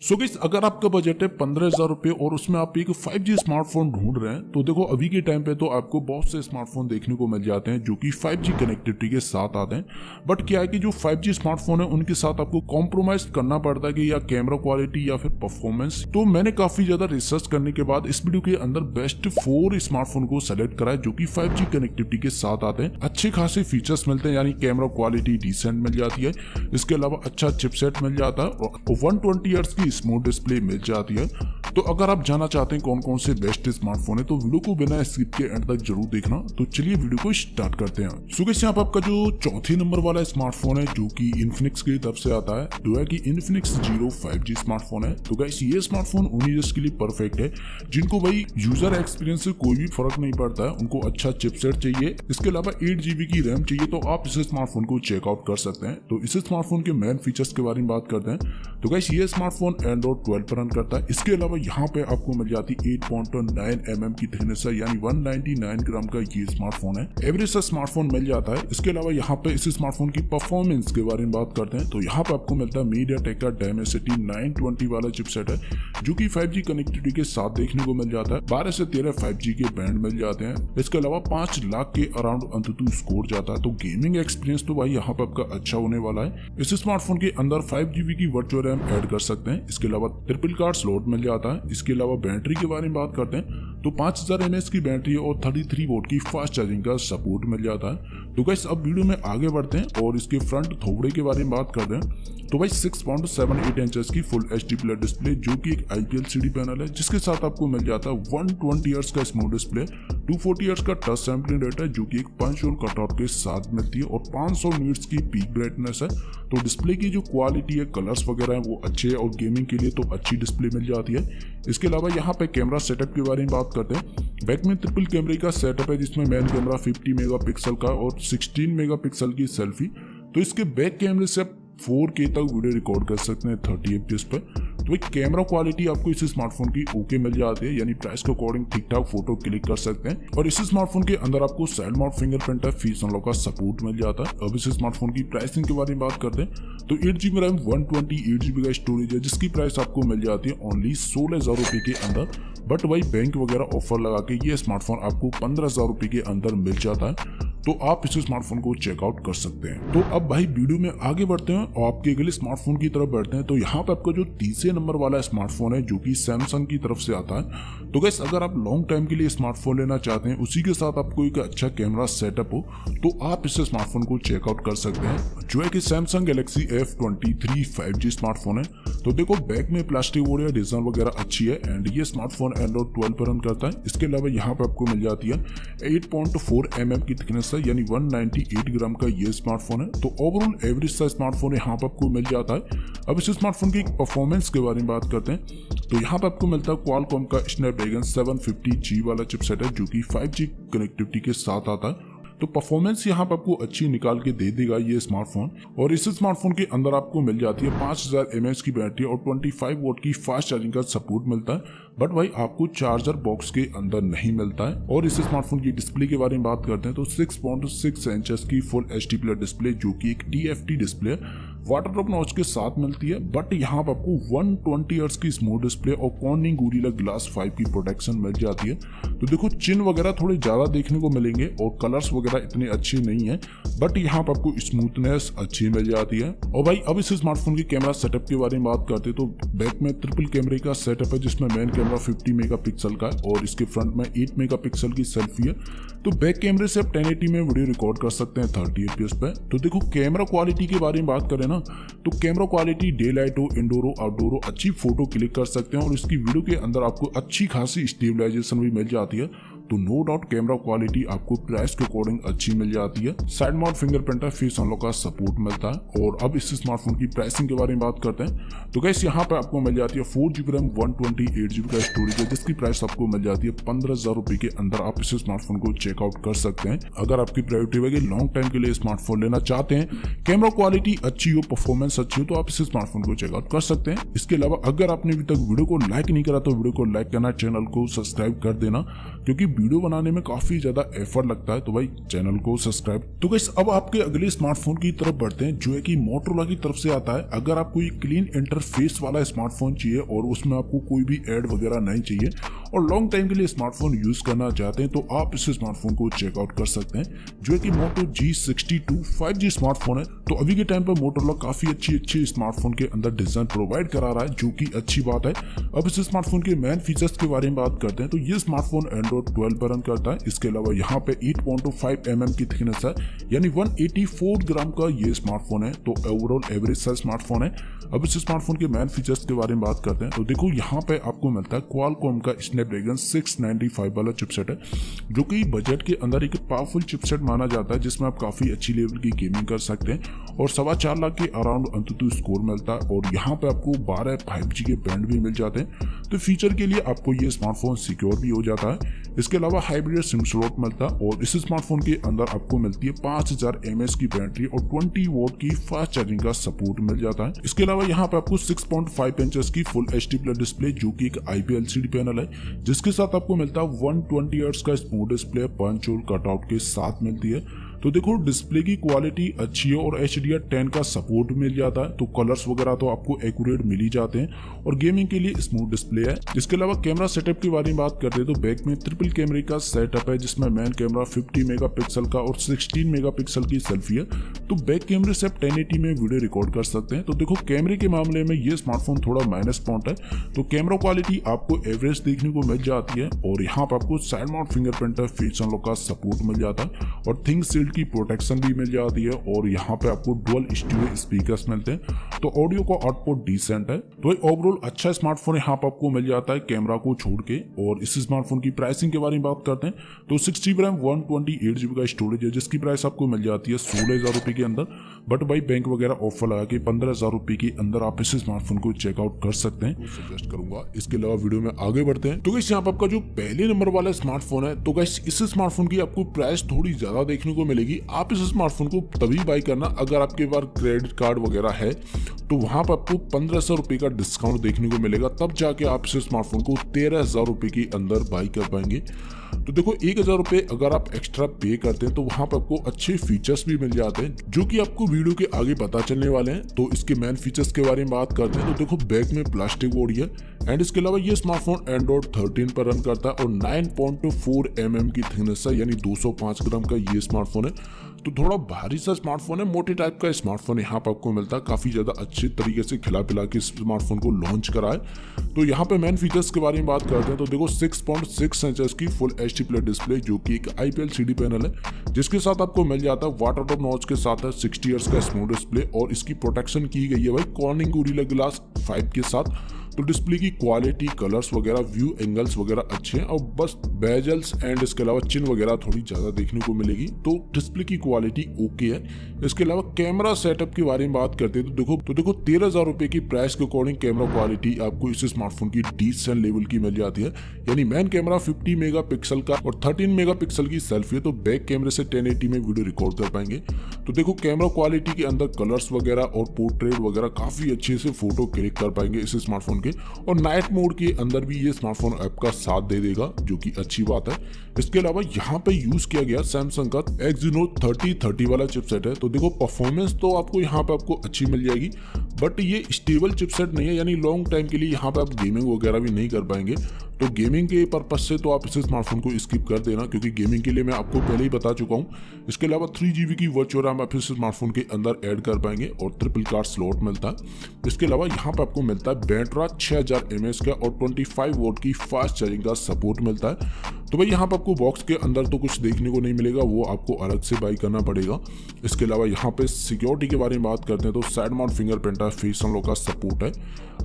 So guys, अगर आपका budget है 15,000 रुपए और उसमें आप एक 5G स्मार्टफोन ढूंढ रहे हैं तो देखो अभी के टाइम पे तो आपको बहुत से स्मार्टफोन देखने को मिल जाते हैं जो कि 5G कनेक्टिविटी के साथ आते हैं। बट क्या है कि जो 5G स्मार्टफोन है उनके साथ आपको कॉम्प्रोमाइज करना पड़ता है कि या कैमरा क्वालिटी या फिर परफॉर्मेंस। तो मैंने काफी ज्यादा रिसर्च करने के बाद इस वीडियो के अंदर बेस्ट 4 स्मार्टफोन को सेलेक्ट करा है जो कि 5G कनेक्टिविटी के साथ आते हैं। अच्छे खासे फीचर्स मिलते हैं, यानी कैमरा क्वालिटी डिसेंट मिल जाती है, इसके अलावा अच्छा चिपसेट मिल जाता है और 120 हर्ट्ज की स्मूथ डिस्प्ले मिल जाती है। तो अगर आप जानना चाहते हैं कौन कौन से बेस्ट स्मार्टफोन है तो वीडियो को बिना स्किप के एंड तक जरूर देखना। तो चलिए वीडियो को स्टार्ट करते हैं। सो गाइस, यहाँ पर आपका जो चौथे नंबर वाला स्मार्टफोन है जो कि इन्फिनिक्स की तरफ से आता है, जो है कि इन्फिनिक्स जीरो 5G स्मार्टफोन है। तो गाइस, ये स्मार्टफोन उन्हीं यूजर्स के लिए परफेक्ट है जिनको भाई यूजर एक्सपीरियंस से कोई भी फर्क नहीं पड़ता है, उनको अच्छा चिपसेट चाहिए, इसके अलावा 8GB की रैम चाहिए, तो आप इस स्मार्टफोन को चेकआउट कर सकते हैं। तो इस स्मार्टफोन के मेन फीचर्स के बारे में बात करते हैं। तो गाइस, ये स्मार्टफोन एंड्रॉइड 12 पर रन करता है। इसके अलावा यहाँ पे आपको मिल जाती 8.9 की थिकनेस है, यानी 199 ग्राम का ये स्मार्टफोन है। एवरेज सा स्मार्टफोन मिल जाता है। इसके अलावा यहाँ पे इस स्मार्टफोन की परफॉर्मेंस के बारे में बात करते हैं तो यहाँ पे आपको मिलता है MediaTek का Dimensity 920 वाला चिपसेट है जो कि 5G कनेक्टिविटी के साथ देखने को मिल जाता है। 12 से 13 5G के बैंड मिल जाते हैं। इसके अलावा 5 लाख के अराउंड अंततः स्कोर जाता है। तो गेमिंग एक्सपीरियंस तो भाई यहाँ पे आपका अच्छा होने वाला है। इस स्मार्टफोन के अंदर 5GB की वर्चुअल रैम ऐड कर सकते हैं। इसके अलावा ट्रिपल कार्ड स्लॉट मिल जाता है। इसके अलावा बैटरी के बारे में बात करते हैं तो 5000 mAh की बैटरी और 33 वोल्ट की फास्ट चार्जिंग का सपोर्ट मिल जाता है। तो गाइस, अब वीडियो में आगे बढ़ते हैं और इसके फ्रंट थोबड़े के बारे में बात करते हैं। तो भाई 6.78 इंचेस की फुल HD प्लस डिस्प्ले जो कि एक IPL CD पैनल है, जिसके साथ आपको मिल जाता है 120 हर्ट्ज का स्मूथ डिस्प्ले, 240 हर्ट्ज का टच सैंपलिंग रेट है जो कि एक पंच होल कटआउट के साथ मिलती है और 500 नीट्स की पीक ब्राइटनेस है। तो डिस्प्ले की जो क्वालिटी है, कलर्स वगैरह है वो अच्छे है और गेमिंग के लिए तो अच्छी डिस्प्ले मिल जाती है। इसके अलावा यहाँ पे कैमरा सेटअप के बारे में बात करते हैं। बैक में ट्रिपल कैमरे का सेटअप है जिसमें मेन कैमरा 50 मेगापिक्सल का और 16 मेगापिक्सल की सेल्फी। तो इसके बैक कैमरे से आप 4K तक वीडियो रिकॉर्ड कर सकते हैं 30 FPS पर। तो एक कैमरा क्वालिटी आपको इस स्मार्टफोन की ओके मिल जाती है, यानी प्राइस के अकॉर्डिंग ठीक ठाक फोटो क्लिक कर सकते हैं। और इस स्मार्टफोन के अंदर आपको side mount fingerprint face unlock का सपोर्ट मिल जाता है। अब इस स्मार्टफोन की प्राइसिंग के बारे में बात करते हैं तो 8GB रैम 128GB का स्टोरेज है जिसकी प्राइस आपको मिल जाती है ओनली 16,000 रुपए के अंदर। बट भाई बैंक वगैरह ऑफर लगा के ये स्मार्टफोन आपको 15,000 रुपए के अंदर मिल जाता है। तो आप इस स्मार्टफोन को चेकआउट कर सकते हैं। तो अब भाई वीडियो में आगे बढ़ते हैं और आपके अगले स्मार्टफोन की तरफ बढ़ते हैं। तो यहाँ पे आपका जो तीसरे नंबर वाला स्मार्टफोन है जो कि सैमसंग की तरफ से आता है। तो गाइस, अगर आप लॉन्ग टाइम के लिए स्मार्टफोन लेना चाहते हैं, उसी के साथ आपको एक अच्छा कैमरा सेटअप हो, तो आप इस स्मार्टफोन को चेकआउट कर सकते हैं, जो है कि Samsung Galaxy F23 5G smartphone है। तो देखो, बैक में प्लास्टिक बोर्ड या डिजाइन वगैरह अच्छी है एंड ये स्मार्टफोन एंड्रॉइड 12 पर रन करता है। इसके अलावा यहाँ पे आपको मिल जाती है 8.4 mm की थिकनेस है, यानी 198 ग्राम का ये स्मार्टफोन है। तो ओवरऑल एवरेज सा स्मार्टफोन यहाँ पर आपको मिल जाता है। अब इस स्मार्टफोन की परफॉर्मेंस के बारे में बात करते हैं तो यहाँ पर आपको मिलता है क्वालकॉम का स्नैपड्रैगन 750G वाला चिपसेट है जो कि 5G कनेक्टिविटी के साथ आता है। तो परफॉर्मेंस यहाँ पर आपको अच्छी निकाल के दे देगा ये स्मार्टफोन। और इस स्मार्टफोन के अंदर आपको मिल जाती है 5000 mAh की बैटरी और 25 वोल्ट की फास्ट चार्जिंग का सपोर्ट मिलता है। बट भाई आपको चार्जर बॉक्स के अंदर नहीं मिलता है। और इस स्मार्टफोन की डिस्प्ले के बारे में बात करते हैं तो 6.6 इंचेस की फुल HD प्लस डिस्प्ले जो कि एक TFT डिस्प्ले वाटरप्रूफ नॉच के साथ मिलती है। बट यहाँ पर आपको 120 हर्ट्ज की स्मूथ डिस्प्ले और कॉर्निंग गोरिल्ला ग्लास 5 की प्रोटेक्शन मिल जाती है। तो देखो, चिन्ह वगैरह थोड़े ज्यादा देखने को मिलेंगे और कलर्स वगैरह इतने अच्छे नहीं है, बट यहाँ पर आपको स्मूथनेस अच्छी मिल जाती है। और भाई अब इस स्मार्टफोन के कैमरा सेटअप के बारे में बात करते हैं तो बैक में ट्रिपल कैमरे का सेटअप है जिसमें मेन कैमरा 50 मेगापिक्सल का और इसके फ्रंट में 8 मेगापिक्सल की सेल्फी है। तो बैक कैमरे से आप 1080 में वीडियो रिकॉर्ड कर सकते हैं 30 FPS पे। तो देखो, कैमरा क्वालिटी के बारे में बात करें ना तो कैमरा क्वालिटी डे लाइट हो, इंडोर हो, आउटडोर हो, अच्छी फोटो क्लिक कर सकते हैं और इसकी वीडियो के अंदर आपको अच्छी खासी स्टेबलाइजेशन भी मिल जाती है। तो नो डाउट कैमरा क्वालिटी आपको प्राइस के अकॉर्डिंग अच्छी मिल जाती है। Side mount fingerprint face unlock का सपोर्ट मिलता है। और अब इस स्मार्टफोन की प्राइसिंग के बारे में बात करते हैं तो गाइस, यहाँ पे आपको मिल जाती है 4GB रैम 128GB का स्टोरेज है जिसकी प्राइस आपको मिल जाती है 15,000 रुपए के अंदर। आप इस स्मार्टफोन को चेकआउट कर सकते हैं। अगर आपकी प्रायोरिटी है कि लॉन्ग टाइम के लिए स्मार्टफोन लेना चाहते हैं, कैमरा क्वालिटी अच्छी हो, परफॉर्मेंस अच्छी हो, तो आप इस स्मार्टफोन को चेकआउट कर सकते हैं। इसके अलावा अगर आपने अभी तक वीडियो को लाइक नहीं करा तो वीडियो को लाइक करना, चैनल को सब्सक्राइब कर देना, क्योंकि वीडियो बनाने में काफी ज्यादा एफर्ट लगता है, तो भाई चैनल को सब्सक्राइब। तो गाइस अब आपके अगले स्मार्टफोन की तरफ बढ़ते हैं, जो है कि मोटोरोला की तरफ से आता है। अगर आपको ये क्लीन इंटरफेस वाला स्मार्टफोन चाहिए और उसमें आपको कोई भी एड वगैरह नहीं चाहिए और लॉन्ग टाइम के लिए स्मार्टफोन यूज करना चाहते हैं, तो आप इस स्मार्टफोन को चेकआउट कर सकते हैं, जो है कि Moto G62 5G स्मार्टफोन है। तो अभी के टाइम पर मोटोरोला काफी अच्छी स्मार्टफोन के अंदर डिजाइन प्रोवाइड करा रहा है, जो कि अच्छी बात है। अब इस स्मार्टफोन के मेन फीचर्स के बारे में बात करते हैं, तो ये स्मार्टफोन एंड्रॉइड 12 पर रन करता है। इसके अलावा यहाँ पे 8.5 mm की थिकनेस है, यानी 184 ग्राम का ये स्मार्टफोन है। तो ओवरऑल एवरेज साइज स्मार्टफोन है। अब इस स्मार्टफोन के मेन फीचर्स के बारे में बात करते हैं, तो देखो यहाँ पे आपको मिलता है क्वालकॉम का स्नैपड्रैगन 695 वाला चिपसेट है, जो कि बजट के अंदर एक पावरफुल चिपसेट माना जाता है, जिसमें आप काफी अच्छी लेवल की गेमिंग कर सकते हैं और 4.25 लाख के अराउंड अंततः स्कोर मिलता है। और यहाँ पे आपको 12 5G के बैंड भी मिल जाते हैं। तो फीचर के लिए आपको ये स्मार्टफोन सिक्योर भी हो जाता है। इसके अलावा हाइब्रिड सिम स्लॉट मिलता है और इस स्मार्टफोन के अंदर आपको मिलती है 5000 mAh की बैटरी और 20 वोल्ट की फास्ट चार्जिंग का सपोर्ट मिल जाता है। इसके अलावा यहाँ पे आपको 6.5 इंचेस की फुल HD प्लस डिस्प्ले, जो कि एक IP LCD पैनल है, जिसके साथ आपको मिलता है 120 हर्ट्ज का smooth display punch hole cutout के साथ मिलती है। तो देखो डिस्प्ले की क्वालिटी अच्छी है और HDR10 का सपोर्ट मिल जाता है। तो कलर्स वगैरह तो आपको एक्यूरेट मिल ही जाते हैं और गेमिंग के लिए स्मूथ डिस्प्ले है। इसके अलावा कैमरा सेटअप के बारे में बात करते हैं, तो बैक में ट्रिपल कैमरे का सेटअप है, जिसमें मेन कैमरा 50 मेगापिक्सल का और 16 मेगापिक्सल की सेल्फी है। तो बैक कैमरे से आप 1080 में वीडियो रिकॉर्ड कर सकते हैं। तो देखो कैमरे के मामले में ये स्मार्टफोन थोड़ा माइनस पॉइंट है। तो कैमरा क्वालिटी आपको एवरेज देखने को मिल जाती है और यहाँ पर आपको side mount fingerprint face unlock का सपोर्ट मिल जाता है और थिंग शील्ड की प्रोटेक्शन भी मिल जाती है। और यहाँ पे आपको डुअल स्टीरियो स्पीकर्स मिलते हैं। तो ऑडियो का आउटपुट डिसेंट है। तो ओवरऑल अच्छा स्मार्टफोन यहाँ पे आपको मिल जाता है कैमरा को छोड़ के। और इस स्मार्टफोन की प्राइसिंग के बारे में बात करते हैं, तो 6GB रैम 128GB का स्टोरेज है, जिसकी प्राइस आपको मिल जाती है 16,000 रुपए के अंदर। बट भाई बैंक वगैरह ऑफर लगा के 15,000 रुपए के अंदर आप इस स्मार्टफोन को चेकआउट कर सकते हैं, सजेस्ट करूंगा। इसके अलावा वीडियो में आगे बढ़ते हैं, तो गाइस यहाँ पे आपका जो पहले नंबर वाला स्मार्टफोन है, तो गाइस इस स्मार्टफोन की आपको प्राइस थोड़ी ज्यादा देखने को मिलेगी। आप इस स्मार्टफोन को तभी बाई करना अगर आपके पास क्रेडिट कार्ड वगैरह है, तो वहां पर आपको 1500 रुपए का डिस्काउंट देखने को मिलेगा। तब जाके आप इस स्मार्टफोन को 13,000 रुपए के अंदर बाई कर पाएंगे। तो देखो 1,000 रुपए अगर आप एक्स्ट्रा पे करते हैं, तो वहां पर आपको अच्छे फीचर्स भी मिल जाते हैं, जो कि आपको वीडियो के आगे पता चलने वाले हैं। तो इसके मेन फीचर्स के बारे में बात करते हैं, तो देखो बैक में प्लास्टिक बॉडी है एंड इसके अलावा ये स्मार्टफोन एंड्रॉइड 13 पर रन करता है और 9.4 mm की थिकनेस है, यानी 205 ग्राम का ये स्मार्टफोन है। तो थोड़ा भारी सा स्मार्टफोन है, मोटे टाइप का स्मार्टफोन यहाँ पर आपको मिलता है। काफी ज्यादा अच्छे तरीके से खिला पिला के स्मार्टफोन को लॉन्च करा है। तो यहाँ पे मेन फीचर्स के बारे में बात करते हैं, तो देखो 6.6 इंचेस की फुल HD प्लस डिस्प्ले, जो कि एक IP LCD पैनल है, जिसके साथ आपको मिल जाता है वाटर टॉप नॉच के साथ है 60 हर्ट्ज का स्मूथ डिस्प्ले और इसकी प्रोटेक्शन की गई है भाई कॉर्निंग गोरिल्ला ग्लास 5 के साथ। तो डिस्प्ले की क्वालिटी, कलर्स वगैरह, व्यू एंगल्स वगैरह अच्छे हैं और बस बेजल्स एंड इसके अलावा चिन वगैरह थोड़ी ज्यादा देखने को मिलेगी। तो डिस्प्ले की क्वालिटी ओके है। इसके अलावा कैमरा सेटअप के बारे में बात करते हैं, तो देखो 13,000 रुपए की प्राइस के अकॉर्डिंग कैमरा क्वालिटी आपको इस स्मार्टफोन की डिसेंट लेवल की मिल जाती है। यानी मेन कैमरा 50 मेगापिक्सल का और 13 मेगापिक्सल की सेल्फी है। तो बैक कैमरे से 1080 में वीडियो रिकॉर्ड कर पाएंगे। तो देखो कैमरा क्वालिटी के अंदर कलर्स वगैरह और पोर्ट्रेट वगैरह काफी अच्छे से फोटो क्लिक कर पाएंगे इस स्मार्टफोन के। और नाइट मोड के अंदर भी ये स्मार्टफोन ऐप का साथ दे देगा, जो कि अच्छी बात है। इसके अलावा यहाँ पे यूज किया गया सैमसंग का Exynos 3030 वाला चिपसेट है। तो देखो परफॉर्मेंस तो आपको यहाँ पे आपको अच्छी मिल जाएगी, बट ये स्टेबल चिपसेट नहीं है, यानी लॉन्ग टाइम के लिए यहाँ पे आप गेमिंग वगैरह भी नहीं कर पाएंगे। तो गेमिंग के पर्पज से तो आप इस स्मार्टफोन को स्किप कर देना, क्योंकि गेमिंग के लिए मैं आपको पहले ही बता चुका हूँ। इसके अलावा 3GB की वर्चुअल रैम आप इस स्मार्टफोन के अंदर ऐड कर पाएंगे और ट्रिपल कार्ड स्लॉट मिलता है। इसके अलावा यहाँ पे आपको मिलता है बैटरा 6000 mAh का और 25 वोल्ट की फास्ट चार्जिंग का सपोर्ट मिलता है। तो भाई यहाँ पे आपको बॉक्स के अंदर तो कुछ देखने को नहीं मिलेगा, वो आपको अलग से बाई करना पड़ेगा। इसके अलावा यहाँ पे सिक्योरिटी के बारे में बात करते हैं, तो साइड माउंट फिंगरप्रिंट है, फेस अनलॉक का सपोर्ट है।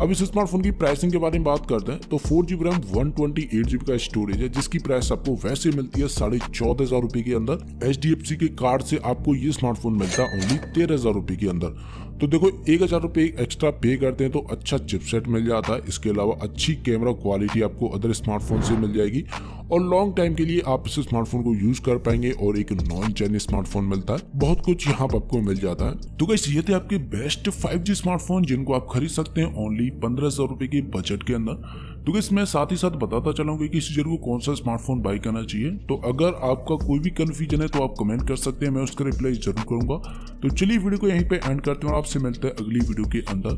अब इस स्मार्टफोन की प्राइसिंग के बारे में बात करते हैं, तो 4GB रैम 128GB का स्टोरेज है, जिसकी प्राइस आपको वैसे मिलती है 14,500 रुपए के अंदर। HDFC के कार्ड से आपको ये स्मार्टफोन मिलता है ओनली 13,000 रुपए के अंदर। तो देखो 1,000 रुपये एक्स्ट्रा पे करते हैं तो अच्छा चिपसेट मिल जाता है। इसके अलावा अच्छी कैमरा क्वालिटी आपको अदर स्मार्टफोन से मिल जाएगी और लॉन्ग टाइम के लिए आप इस स्मार्टफोन को यूज कर पाएंगे और एक नॉन चाइनीज स्मार्टफोन मिलता है। बहुत कुछ यहाँ पर आपको मिल जाता है। तो गाइस ये थे आपके बेस्ट 5G स्मार्टफोन जिनको आप खरीद सकते हैं ओनली 15,000 रुपए के बजट के अंदर। तो गाइस मैं साथ ही साथ बताता चलाऊंगा कि इस ईयर को कौन सा स्मार्टफोन बाय करना चाहिए। तो अगर आपका कोई भी कंफ्यूजन है तो आप कमेंट कर सकते हैं, मैं उसका रिप्लाई जरूर करूंगा। तो चलिए वीडियो को यहीं पे एंड करते हैं और आपसे मिलते हैं अगली वीडियो के अंदर।